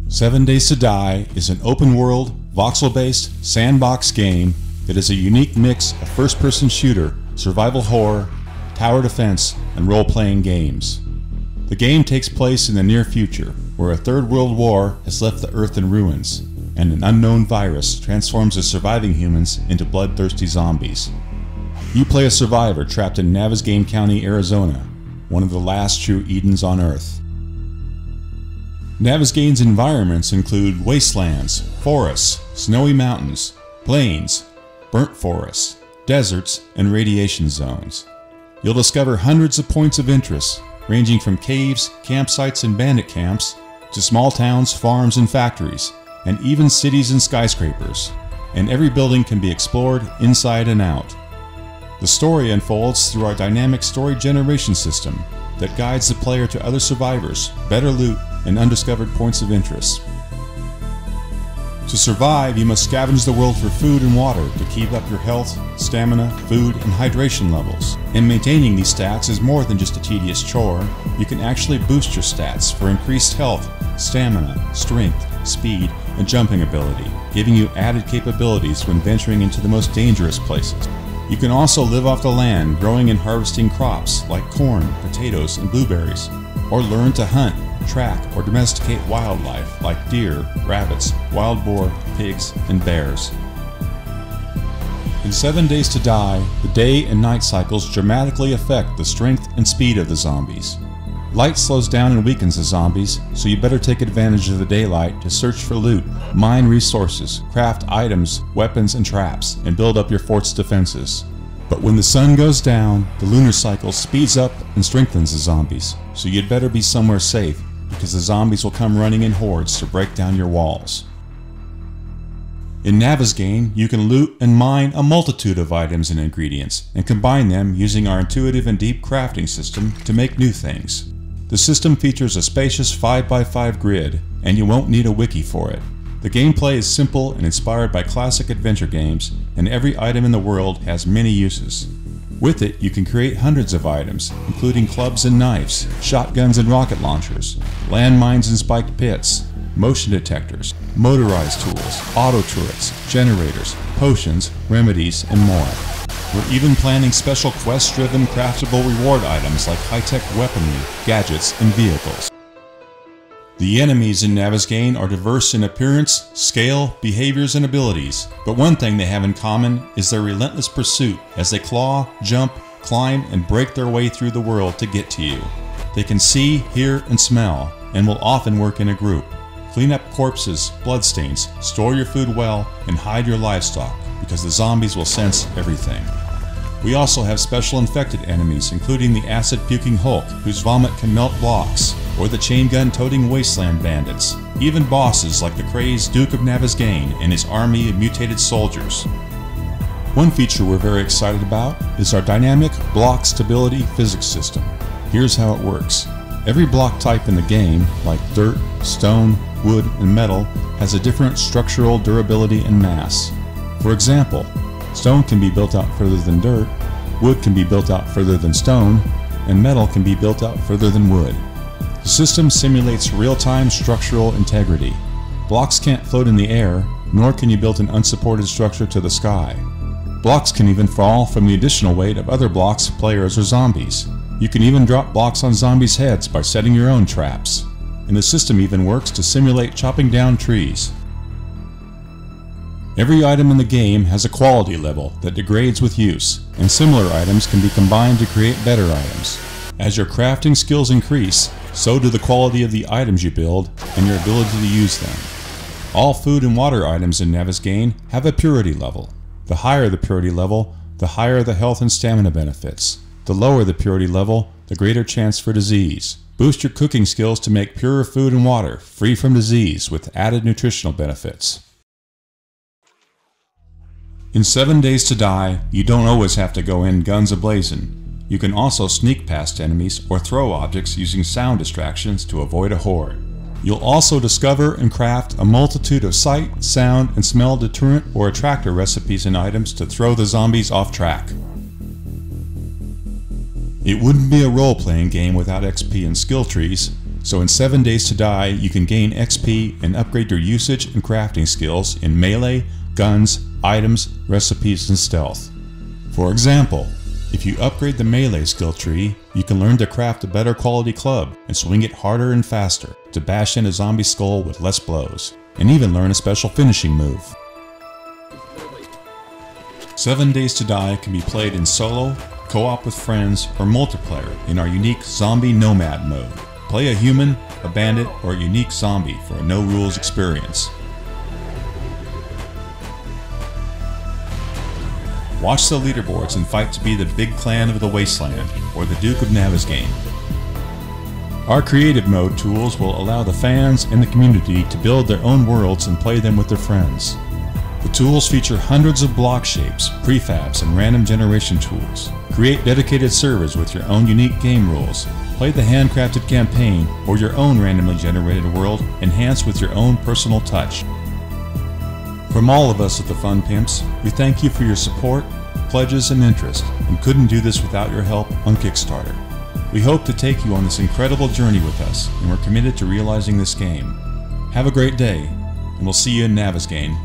7 Days to Die is an open-world, voxel-based, sandbox game that is a unique mix of first-person shooter, survival horror, tower defense, and role-playing games. The game takes place in the near future, where a third world war has left the Earth in ruins, and an unknown virus transforms the surviving humans into bloodthirsty zombies. You play a survivor trapped in Navezgane County, Arizona, one of the last true Edens on Earth. Navezgane's environments include wastelands, forests, snowy mountains, plains, burnt forests, deserts, and radiation zones. You'll discover hundreds of points of interest, ranging from caves, campsites, and bandit camps, to small towns, farms, and factories, and even cities and skyscrapers. And every building can be explored inside and out. The story unfolds through our dynamic story generation system that guides the player to other survivors, better loot, and undiscovered points of interest. To survive, you must scavenge the world for food and water to keep up your health, stamina, food, and hydration levels. And maintaining these stats is more than just a tedious chore. You can actually boost your stats for increased health, stamina, strength, speed, and jumping ability, giving you added capabilities when venturing into the most dangerous places. You can also live off the land, growing and harvesting crops like corn, potatoes, and blueberries, or learn to hunt, track, or domesticate wildlife like deer, rabbits, wild boar, pigs, and bears. In 7 Days to Die, the day and night cycles dramatically affect the strength and speed of the zombies. Light slows down and weakens the zombies, so you better take advantage of the daylight to search for loot, mine resources, craft items, weapons, and traps, and build up your fort's defenses. But when the sun goes down, the lunar cycle speeds up and strengthens the zombies, so you'd better be somewhere safe, because the zombies will come running in hordes to break down your walls. In Navezgane, you can loot and mine a multitude of items and ingredients, and combine them using our intuitive and deep crafting system to make new things. The system features a spacious 5x5 grid, and you won't need a wiki for it. The gameplay is simple and inspired by classic adventure games, and every item in the world has many uses. With it, you can create hundreds of items, including clubs and knives, shotguns and rocket launchers, landmines and spiked pits, motion detectors, motorized tools, auto turrets, generators, potions, remedies, and more. We're even planning special quest-driven craftable reward items like high-tech weaponry, gadgets, and vehicles. The enemies in Navezgane are diverse in appearance, scale, behaviors, and abilities, but one thing they have in common is their relentless pursuit as they claw, jump, climb, and break their way through the world to get to you. They can see, hear, and smell, and will often work in a group. Clean up corpses, bloodstains, store your food well, and hide your livestock, because the zombies will sense everything. We also have special infected enemies, including the acid-puking Hulk, whose vomit can melt blocks, or the chain gun-toting wasteland bandits, even bosses like the crazed Duke of Navezgane and his army of mutated soldiers. One feature we're very excited about is our dynamic block stability physics system. Here's how it works. Every block type in the game, like dirt, stone, wood, and metal, has a different structural durability and mass. For example, stone can be built out further than dirt, wood can be built out further than stone, and metal can be built out further than wood. The system simulates real-time structural integrity. Blocks can't float in the air, nor can you build an unsupported structure to the sky. Blocks can even fall from the additional weight of other blocks, players, or zombies. You can even drop blocks on zombies' heads by setting your own traps. And the system even works to simulate chopping down trees. Every item in the game has a quality level that degrades with use, and similar items can be combined to create better items. As your crafting skills increase, so do the quality of the items you build and your ability to use them. All food and water items in Navezgane have a purity level. The higher the purity level, the higher the health and stamina benefits. The lower the purity level, the greater chance for disease. Boost your cooking skills to make purer food and water, free from disease, with added nutritional benefits. In 7 Days to Die, you don't always have to go in guns a-blazing. You can also sneak past enemies or throw objects using sound distractions to avoid a horde. You'll also discover and craft a multitude of sight, sound, and smell deterrent or attractor recipes and items to throw the zombies off track. It wouldn't be a role-playing game without XP and skill trees, So in 7 Days to Die, you can gain XP and upgrade your usage and crafting skills in melee, guns, items, recipes, and stealth. For example, if you upgrade the melee skill tree, you can learn to craft a better quality club and swing it harder and faster to bash in a zombie skull with less blows, and even learn a special finishing move. 7 Days to Die can be played in solo, co-op with friends, or multiplayer in our unique Zombie Nomad mode. Play a human, a bandit, or a unique zombie for a no-rules experience. Watch the leaderboards and fight to be the big clan of the Wasteland, or the Duke of Navezgane. Our creative mode tools will allow the fans and the community to build their own worlds and play them with their friends. The tools feature hundreds of block shapes, prefabs, and random generation tools. Create dedicated servers with your own unique game rules. Play the handcrafted campaign or your own randomly generated world, enhanced with your own personal touch. From all of us at the Fun Pimps, we thank you for your support, pledges, and interest, and couldn't do this without your help on Kickstarter. We hope to take you on this incredible journey with us, and we're committed to realizing this game. Have a great day, and we'll see you in Navezgane.